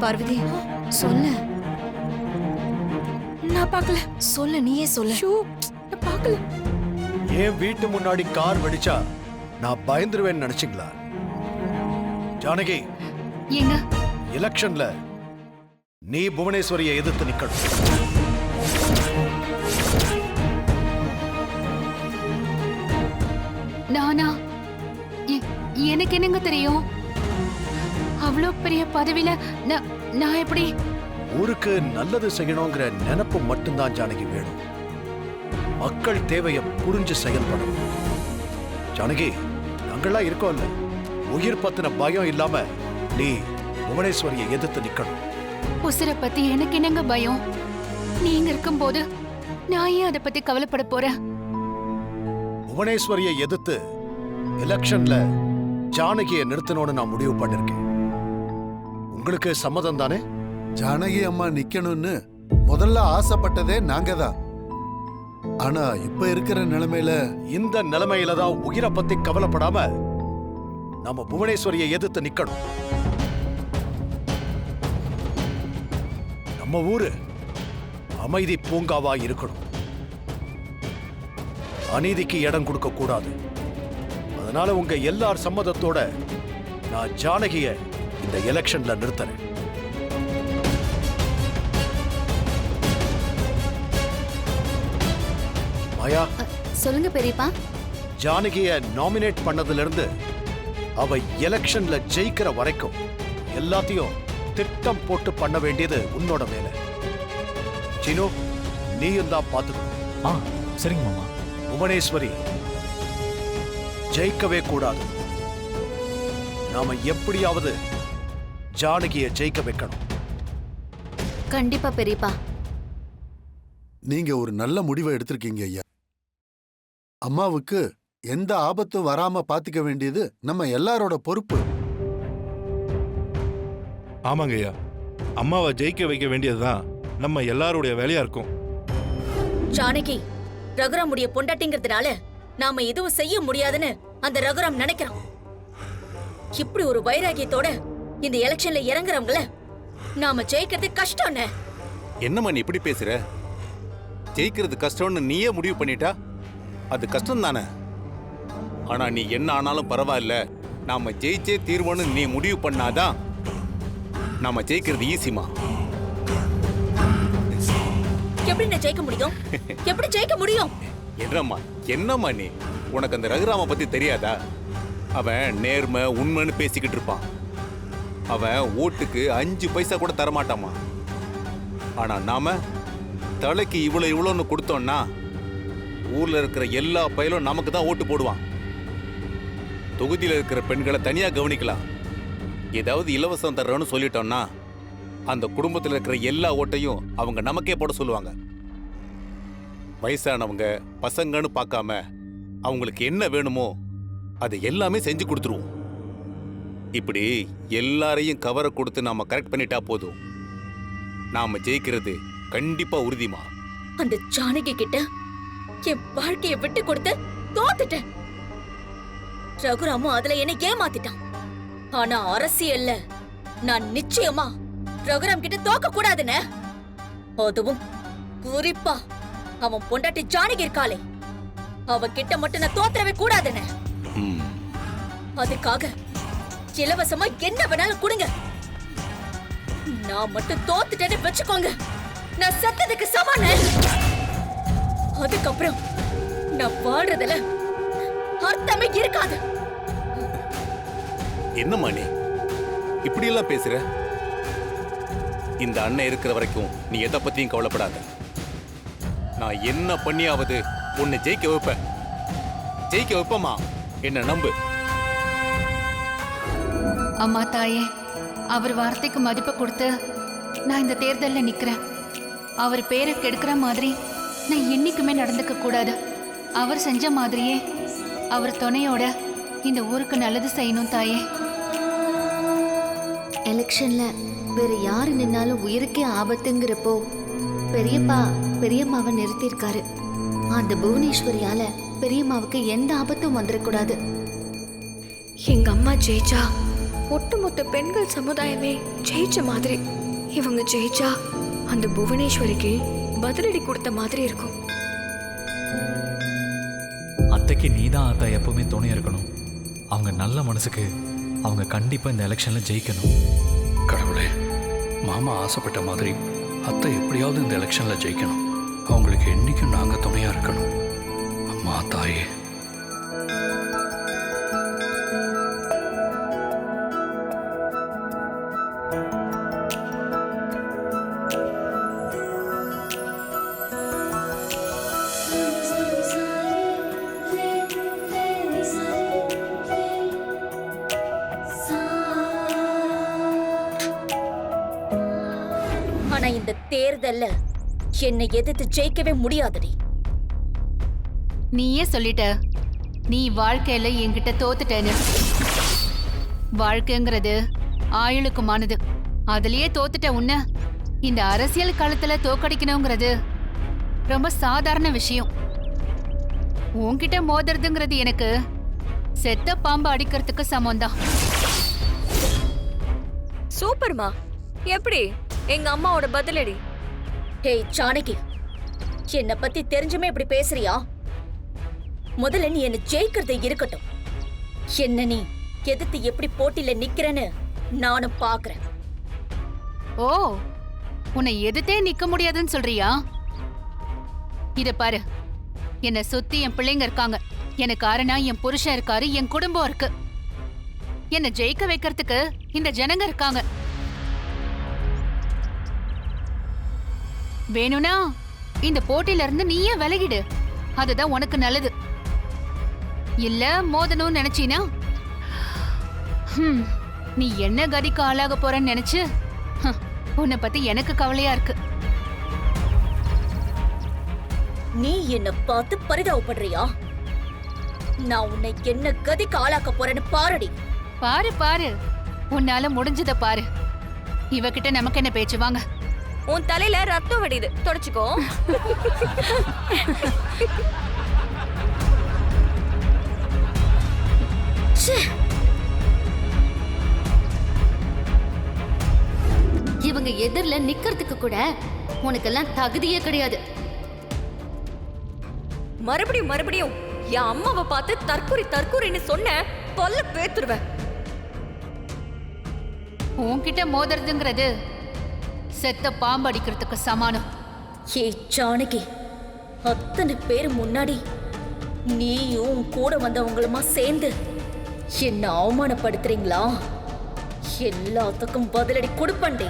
பார்வதி சொல்லு. நான் பார்க்கல. சொல்லு, நீயே சொல்லு. நான் பார்க்கல. என் வீட்டு முன்னாடி கார் வெடிச்சா நான் பயந்துருவேன்னு நினைச்சீங்களா? ஜானகி, ஏங்க எலெக்ஷன்ல நீ புவனேஸ்வரியை எதிர்த்து நிக்கணும். நானா? எனக்கு என்னங்க தெரியும்? அவ்வளோ பெரிய பதவியில நான் எப்படி? ஊருக்கு நல்லது செய்யணுங்கிற நினைப்பு மட்டும்தான் ஜானகி வேணும். மக்கள் தேவையை புரிஞ்சு செயல்படும். ஜானகி, நாங்கெல்லாம் இருக்கோம்ல, உயிர் பத்தின பயம் இல்லாம நீ புவனேஸ்வரியை எதிர்த்து நிக்கணும். உசுரை பத்தி எனக்கு என்னங்க பயம்? நீங்க இருக்கும்போது நான் ஏன் அதை பத்தி கவலைப்பட போறேன்? புவனேஸ்வரியை எதிர்த்து எலெக்ஷன்ல ஜானகியை நிறுத்தணும்னு நான் முடிவு பண்ணிருக்கேன். உங்களுக்கு சம்மதம் தானே? ஜானகி அம்மா நிக்கணும்னு முதல்ல ஆசைப்பட்டதே நாங்க தான். ஆனா இப்ப இருக்கிற நிலைமையில, இந்த நிலைமையில தான் உயிரை பத்தி கவலைப்படாம நம்ம புவனேஸ்வரியை எதிர்த்து நிக்கணும். நம்ம ஊரு அமைதி பூங்காவா இருக்கணும். அநீதிக்கு இடம் கொடுக்க கூடாது. அதனால உங்க எல்லார் சம்மதத்தோட நான் ஜானகிய இந்த எலெக்ஷன்ல நிறுத்துறேன். மாயா, சொல்லுங்க பெரியப்பா. ஜானகிய நாமினேட் பண்ணதுல இருந்து அவ எலெக்ஷன்ல ஜெயிக்கிற வரைக்கும் எல்லாத்தையும் திட்டம் போட்டு பண்ண வேண்டியது உன்னோட வேலை. சினு, நீயும் தான் பார்த்துக்கணும். சரிங்க மாமா. புவனேஸ்வரி ஜெயிக்கவே கூடாது. நாம எப்படியாவது ஜானகியை ஜெயிக்க வைக்கணும். கண்டிப்பா பெரியப்பா. நீங்க ஒரு நல்ல முடிவை எடுத்திருக்கீங்க ஐயா. அம்மாவுக்கு எந்த ஆபத்தும் வராம பாத்துக்க வேண்டியது நம்ம எல்லாரோட பொறுப்பு. ஆமாங்க ஐயா, அம்மாவை ஜெயிக்க வைக்க வேண்டியதுதான் நம்ம எல்லாருடைய வேலையா இருக்கும். ஜானகி ரகுராமுடைய பொண்டாட்டிங்கிறதுனால நாம எதுவும் செய்ய முடியாதுன்னு அந்த ரகுராம் நினைக்கிறான். இப்படி ஒரு வைராகியத்தோட இந்த எலெக்ஷன்ல இறங்குறவங்கள நாம ஜெயிக்கிறது கஷ்டம். என்னம்மா நீ இப்படி பேசுற? ஜெயிக்கிறது கஷ்டம்னு நீயே முடிவு பண்ணிட்டா அது கஷ்டம் தானே. ஆனா நீ என்ன ஆனாலும் பரவாயில்ல, நாம ஜெயிச்சே தீர்வோன்னு நீ முடிவு பண்ணாதான் நாம ஜெயிக்கிறது ஈஸிமா. எப்படி நான் ஜெயிக்க முடியும்? எப்படி ஜெயிக்க முடியும்? என்னம்மா நீ? உனக்கு அந்த ரகுராம பத்தி தெரியாதா? அவன் நேர்மை உண்மைன்னு பேசிக்கிட்டு இருப்பான். அவன் ஓட்டுக்கு 5 பைசா கூட தரமாட்டாமா. ஆனா நாம தலைக்கு இவ்வளோன்னு கொடுத்தோம்னா ஊர்ல இருக்கிற எல்லா பயலும் நமக்கு தான் ஓட்டு போடுவான். தொகுதியில் இருக்கிற பெண்களை தனியா கவனிக்கலாம். ஏதாவது இலவசம் தர்றோன்னு சொல்லிட்டோம்னா அந்த குடும்பத்தில் இருக்கிற எல்லா ஓட்டையும் அவங்க நமக்கே போட சொல்லுவாங்க. வயசானவங்க பசங்கன்னு பார்க்காம அவங்களுக்கு என்ன வேணுமோ அதை எல்லாமே செஞ்சு கொடுத்துருவோம். இப்படி எல்லாரையும் கவரை கொடுத்து நாம கரெக்ட் பண்ணிட்டா போதும். நாம ஜெயிக்கிறது கண்டிப்பா உறுதிமா. அந்த ஜானகி கிட்ட என் வாழ்க்கையை விட்டு கொடுத்து தோத்துட்டேன். ரகுராமும் அதுல என்ன ஏமாத்திட்டான். ஆனா அரசியல்ல நான் நிச்சயமா ரகுராம் கிட்ட தோக்க கூடாதுன்னு, அதுவும் குறிப்பா அவன் பொண்டாட்டி ஜானகி இருக்காளே அவ கிட்ட மட்டும் நான் தோத்துறவே கூடாதுன்னு. அதுக்காக இலவசமா என்ன வேணாலும் கொடுங்க. நான் மட்டும் தோத்துட்டேன்னு வச்சுக்கோங்க, நான் செத்ததுக்கு சமான. அதுக்கப்புறம் நான் வாழ்றதுல அர்த்தமே இருக்காது. என்னம்மா நீ இப்படி எல்லாம் பேசுற? இந்த அண்ணன் இருக்கிற வரைக்கும் நீ எதை பத்தியும் கவலைப்படாத. நான் என்ன பண்ணியாவது உன்னை ஜெயிக்க வைப்பேன். ஜெயிக்க வைப்பமா, என்ன நம்பு. அம்மா தாயே, அவர் வார்த்தைக்கு மதிப்பு கொடுத்து நான் இந்த தேர்தலில் நிக்கிறேன். அவர் பேரை கெடுக்கிற மாதிரி நான் என்னைக்குமே நடந்துக்க கூடாது. அவர் செஞ்ச மாதிரியே அவர் துணையோட இந்த ஊருக்கு நல்லது செய்யணும் தாயே. எலெக்ஷன்ல வேற யாரு நின்னாலும் உயிருக்கே ஆபத்துங்கிறப்போ பெரியப்பா பெரியம்மாவை நிறுத்தியிருக்காரு. அந்த புவனேஸ்வரியால பெரியம்மாவுக்கு எந்த ஆபத்தும் வந்துடக்கூடாது. எங்க அம்மா ஜெயிச்சா ஒட்டுமொத்த பெண்கள் சமுதாயமே ஜெயிச்ச மாதிரி. இவங்க ஜெயிச்சா அந்த புவனேஸ்வரிக்கு பதிலடி கொடுத்த மாதிரி இருக்கும். அத்தைக்கு நீ தான் அத்தை எப்பவுமே துணையா இருக்கணும். அவங்க நல்ல மனசுக்கு அவங்க கண்டிப்பா இந்த எலெக்ஷன்ல ஜெயிக்கணும். கடவுளே, மாமா ஆசைப்பட்ட மாதிரி அத்தை எப்படியாவது இந்த எலெக்ஷன்ல ஜெயிக்கணும். அவங்களுக்கு என்னைக்கும் நாங்க துணையா இருக்கணும். அம்மா தாயே. ஆனா இந்த தேர்தல்ல என்னை எதிர்த்து ஜெயிக்கவே முடியாதடி. நீயே சொல்லிட்ட, நீ வாழ்க்கையில என்கிட்ட தோத்துட்டேன்னு. வாழ்க்கைங்கிறது ஆயுளுக்குமானது. அதுலயே தோத்துட்ட உன்ன இந்த அரசியல் களத்துல தோக்கடிக்கணுங்கிறது ரொம்ப சாதாரண விஷயம். உன்கிட்ட மோதுறதுங்கிறது எனக்கு செத்த பாம்பு அடிக்கிறதுக்கு சமம்தான். சூப்பர்மா. எப்படி எங்க அம்மாவோட பதிலடி? ஹேய் ஜானகி, என்னை பத்தி தெரிஞ்சுமே இப்படி பேசுறியா? முதல்ல நீ என்ன ஜெயிக்கிறது இருக்கட்டும். என்ன நீ எதிர்த்து எப்படி போட்டியில நிக்கிறேன்னு நானும் பாக்குறேன். ஓ, உன்னை எதிர்த்தே நிக்க முடியாதுன்னு சொல்றியா? இத பாரு, என்னை சுத்தி என் பிள்ளைங்க இருக்காங்க, எனக்கு காரணா என் புருஷன் இருக்காரு, என் குடும்பம் இருக்கு. என்னை ஜெயிக்க வைக்கிறதுக்கு இந்த ஜனங்க இருக்காங்க. வேணும்னா இந்த போட்டியில இருந்து நீயே விலகிடு, அதுதான் உனக்கு நல்லது. இல்ல மோதணும்னு நினைச்சீனா நீ என்ன கதிக்கு ஆளாக போறன்னு நினைச்சு உன்னை பத்தி எனக்கு கவலையா இருக்கு. நீ என்ன பார்த்து பரிதாபப்படுறியா? நான் உன்னை என்ன கதிக்கு ஆளாக்க போறேன்னு பாருடி. பாரு பாரு, உன்னால முடிஞ்சத பாரு. இவகிட்ட நமக்கு என்ன பேச்சு? வாங்க. உன் தலையில ரத்தம் வடியுது, தொடச்சுக்கோ. இவங்க எதிரில நிக்கிறதுக்கு கூட உனக்கெல்லாம் தகுதியே கிடையாது. மறுபடியும் மறுபடியும் என் அம்மாவை பார்த்து தற்கூரின்னு சொன்ன தொல்ல பேத்துருவேன். உன்கிட்ட மோதுறதுங்கிறது செத்த பாம்பு அடிக்கிறதுக்கு சமானம். ஏய் ஜானகி, அத்தனை பேர் முன்னாடி நீயும் உன் கூட வந்தவங்களுமா சேர்ந்து என்ன அவமானப்படுத்துறீங்களா? எல்லாத்துக்கும் பதிலடி கொடுப்பண்டே.